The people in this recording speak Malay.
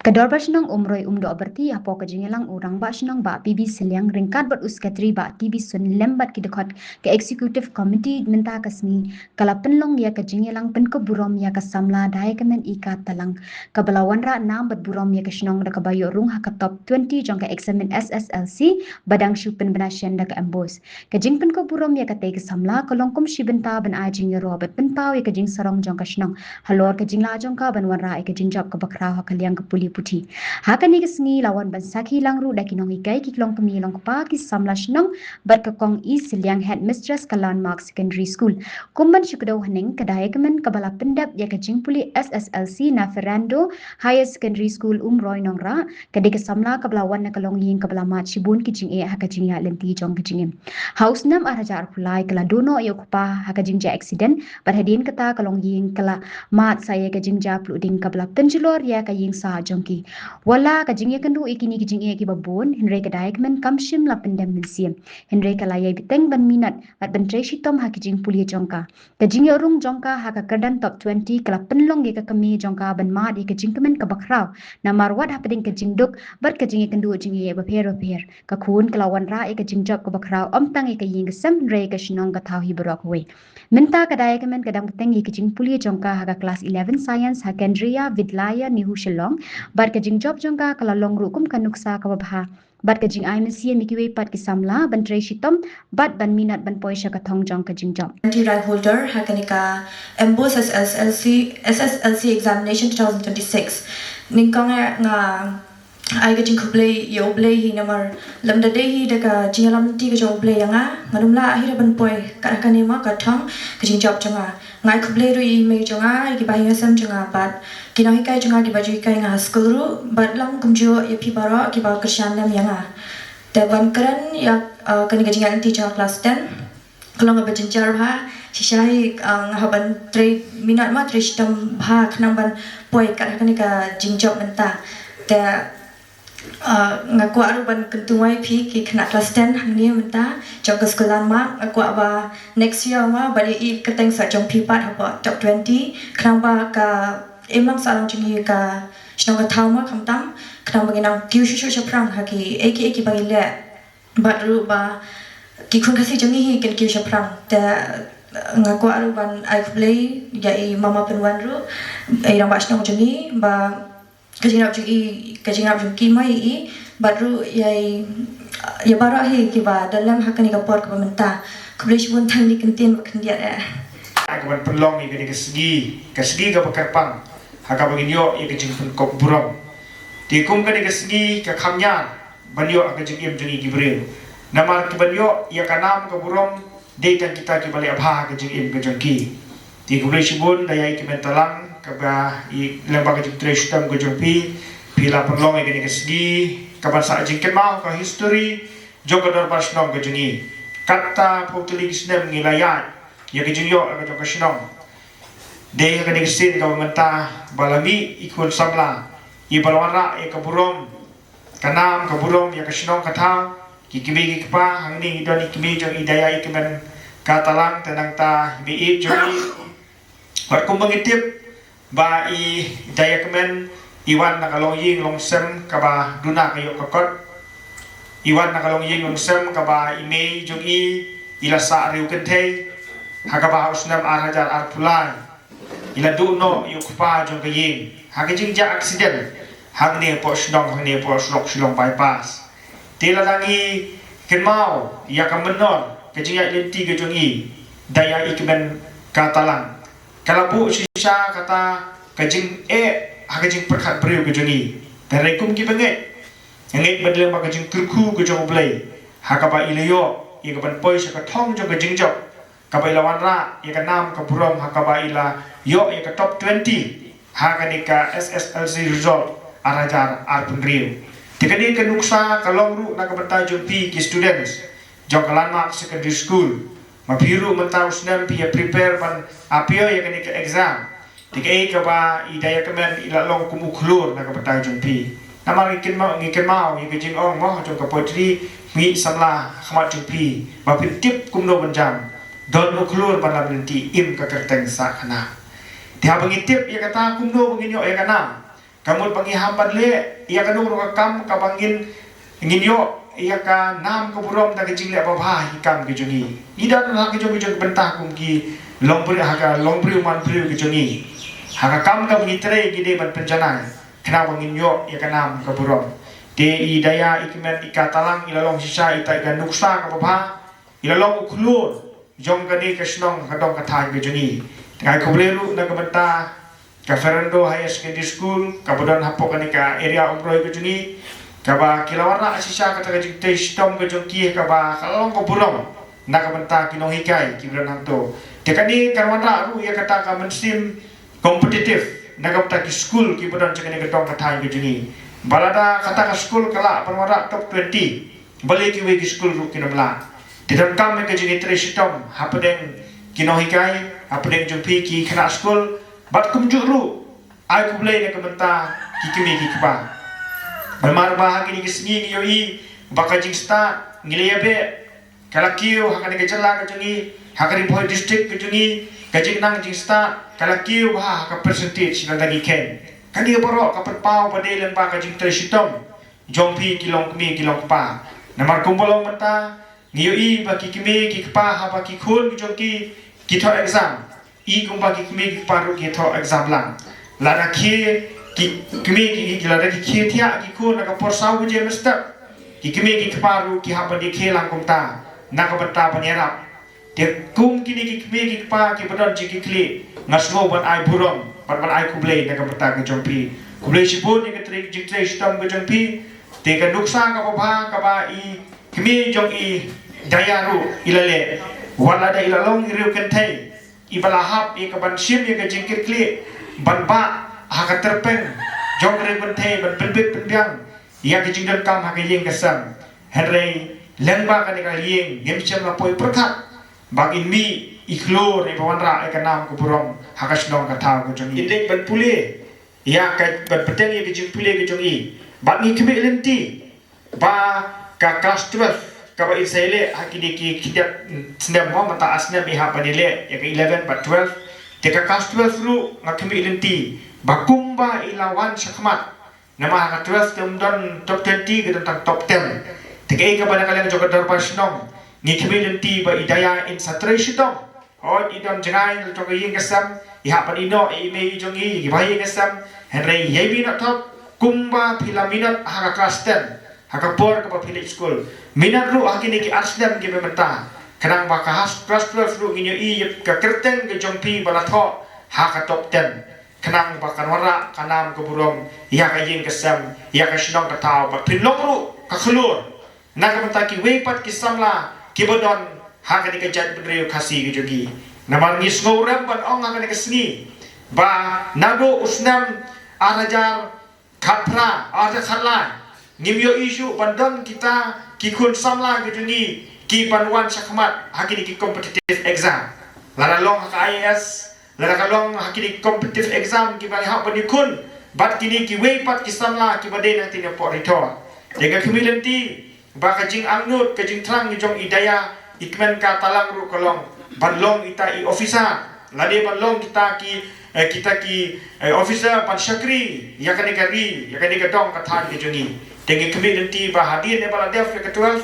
Kedor ba sinong umroy umdo berti apo kejingelang urang ba sinong ba PB seliang ringkat ber uskatri ba TB sun lembat kidekot ke executive committee minta kasmi kala penlong ya kejingelang pen burom ya kasamla dai kemen ika talang kabalawan ra nam bat burom ya kesinong da kabayo rung ha top 20 jong ke examen SSLC badang shupen benasian da ka ambos kejing pen burom ya kate kesamla kolongkum shibenta ben ajing ya robert pen pau ya kejing sarong jong kasinong halor kejing la jong ka ban wanra ya kejing job ka bakra ha kaliang ka puli puti hakani kesni lawan bansaki langru da kinong ikai kiklong kemi long pa ki samlash nong berkekong i siliang headmistress ka landmark secondary school kumban syukdo haning kadaya kemen kabala pendap ya kajing puli SSLC na Ferrando higher secondary school umroy nong ra kadi kesamla kabalawan na kalong ying kabala mat shibun kijing e hakajing ya lenti jong kijing haus nam arajar pulai kala dono yo kupa hakajing ja accident berhadin kata kalong ying kala mat saya kajing ja pluding kabala penjulor ya kaying sa jongki wala kajing ya kendu ikini kajing ya ki babon henry kadai kemen kamshim la pendam mensiam henry kalaya biteng ban minat at ban treshi tom hakijing puli jongka kajing ya rung jongka haka kerdan top 20 kala penlong ya kami jongka ban mat ya kajing kemen kabakraw na marwat hapading kajing duk bar kajing ya kendu kajing ya baper ka kun kalawan ra ya kajing job kabakraw omtang ya kaying kesem henry kashinong katau hibrok we minta kadaya kemen kadang peteng ya kajing puli jongka haka kelas 11 science hakendria vidlaya nihu shillong bar kajing job jongka kala long rukum kanuksa kababha bat kajing ai mesia mikiwe pat kisamla ban tray shitom bat ban minat ban poisha kathong jong kajing job right holder hakanika embos SSLC examination 2026 ningkong nga ai ka jingkuble yo ble hi namar lamda de hi daga jingalam ti ka jong ble yanga manumla hi ban poi ka ka ni ma ka thong ka jing job changa ngai kuble ru i me changa ki ba yasam changa bat kina hi kai changa ki ba ji kai nga school ru bat lam kumjo ye phi bara ki ba krishan lam yanga te ban kran ya kani ka jingalam ti cha class 10 kalong ba jinjar bha shisai nga ban tre minat ma tre stam bha khnam ban poi ka ni ka jing job menta te ngaku aruban kentuai pi ki kena kelas 10 hangni menta jong ke sekolah ma ngaku ba next year ma bari I keteng sa jong pi pat apa top 20 kenang ba ka emang salang jingi ka snong ka thau ma khamtam kenang baginang tiu shu chaprang haki eki bagi le baru ba ki khun kasi jingi hi ken tiu chaprang ta ngaku aruban I play ya I mama penwan ru ai rang ba snong jingi ba kajing rap ki mai I baru ya bara hi ki ba dalam hakani ka por ka menta kublish bun thang ni kentin bakhan dia akaban penlong I gani kasgi ka pakarpang haka baginyo I kajing pun kop buram ti kum gani kasgi ka khamnya banyo akajing im jeni gibril namar ki banyo ya kanam ka buram de kan kita ki bali abha kajing im kajing ki ti kublish bun dayai ki mentalang kaba I lembaga jing trash tam go jompi pila penlong I gani kasgi kaban sa jing kemau ka history joga dor pasnong go jingi kata putli kisnem ngilayat ya gijing yo ka jong kasnong de ka gani sin ka menta balami ikun sabla I balwara ya kaburom kanam kaburom ya kasnong kata kikibi kikpa hangni idoni kibi jong idaya ikmen katalang tenang ta bi jori war kumbangitip ba I daya kemen iwan nakalong ying longsem kaba duna kayo kakot iwan nakalong ying longsem kaba ime jung I ilasa riu kentay hakaba hausnam arajar arpulai ila duno yukpa jung kaying hakijing ja accident hangne po snong hangne po slok silong bypass tila langi kenmau ya kamenor kajing ya lenti ke jung I daya ikmen katalang kalabu sisa kata kajing hakajing perkhat breu kajungi tarekum ki banget ngait badle ma kajing kurku kajong blai hakaba ilayo I kaban poi sa kathong jong kajing job kaba ilawan ra I kanam ka burom hakaba ila yo I ka top 20 hakani ka SSLC result arajar arpun riu tikani ka nuksa kalong ru na kabanta jong pi ki students jong landmark secondary school mapiru mentau snem pia prepare pan apio ya kani ka exam tikai ka ba idaya kemen ila long kumuklur na ka patay jong pi namang ikin mau ya kajing ong mo jong ka potri mi samla khamat jong pi ba pitip kumno banjam don muklur pan lamenti im ka kerteng sa kana ti habang itip ya kata kumno banginyo ya kana kamut bangi hambat le ia kanung ro kam ka bangin nginyo ia ka nam ko burom ta kejing le apa bah hikam ke jungi ida na ke jungi jung bentah kum ki longpri man pri ke jungi haka kam ka bungi tre gide ban penjana kena bangin yo ia ka nam ka burom te idaya ikmen ikatalang ilalong sisa ita ikan nuksa ka bah ilalong uklur jong kani ke snong ka dong ka thai ke jungi ngai kobrelu na ka benta ka Fernando High Secondary School kabudan hapo kani ka area umroy ke jungi kaba kilawara asisa kata ka jing testom ke jongki kaba kalong ko bulong na ka benta kinong hikai kibran hanto te kani karwara ru ya kata ka mensim kompetitif na ka benta ki school kibudan chakani ka dong ka thai ke jungi balada kata ka school kala panwara top 20 balik ki we ki school ru kinamla tidak kam ke jungi testom hapadeng kinong hikai hapadeng jongpi ki kena school bat kumjuru ai kublai na kamenta kikimi kikpa balmar bahagi ni kisngi yoi bakajing sta ngilebe kalakiu hakani kejala kejungi hakari boy district kejungi kajing nang jing sta kalakiu ha ka percentage na dagi ken kani boro ka pau padelen ba kajing tresitom jongpi kilong kmi kilong pa namar kumbolong menta ngiyoi ba kikimi kikpa ha ba kikun jongki kitho exam I kumpa ki kmi paru ki tho exam lang lada ki kmi ki lada ki thia ki ko na ka porsau ku je mesta ki kmi ki paru ki hapa di khelang kumta na ka bata panyarap te kum kini ki kmi ki pa ki badon ji ki kli ngasgo ban ai burom ban ai kublei na ka bata ka jompi kublei sibun ni ka tri ji tri stam ka jompi te ka nuksa ka ba ka ba I kmi jong I dayaru ilale wala da ilalong riu kentai ibalahap I kaban sim I ka jingkir kli ban ba haka terpeng jong re ban the ban penbit penbiang ia ka jingdan kam haka yeng kasam henrei lengba ka ni ka yeng gemchem la poi perkat bagin mi ikhlor I bawanra I ka nam ku burong haka snong ka thaw ku jong indek ban pule ia ka ban peteng I ka jing pule ka jong I ba ni kemi lenti ba ka class 12 kaba isaile hakini ki kidat snem mo mata asnem iha panile ya ke 11 but 12 teka class 12 ru ngakemi lenti bakumba ilawan sakmat nama ka 12 temdon top 20 ke tentang top 10 teka ika bana kalian joga darbar snong ngikemi lenti ba idaya in satresitong o idon jangai joga yeng kesam iha panino ime jongi gibai kesam henry yebi na top kumba filaminat ha class 10 hakapor ka village school minat ru hakini ki arsdam ki mementa kanang baka has class 12 ru inyo I ka kerteng ke jompi balatho ha ka top 10 kanang baka wara kanam ke burong ya ka yin kesam ya ka shnong ka taw ba pinlong ru ka khulur na ka menta ki wepat ki samla ki bodon ha ka ni ka jat bedreu khasi ki jogi namar ngis ngorem ban ong ha ka ni ka sngi ba nado usnam arajar khapra arja khala nimyo isu pandang kita kikun samla gejungi ki panwan sakmat hakini ki competitive exam lara long hak IAS lara kalong hakini competitive exam ki bali hak panikun bat kini ki weipat ki samla ki bade nang tina po rito jaga kemilenti ba kajing angnut kajing trang ni jong idaya ikmen ka talang ru kalong banlong ita I officer lade banlong kita ki officer pan syakri yakani kari yakani kadong kathan ki jungi Tengi kami nanti bahadir ni bala def ke 12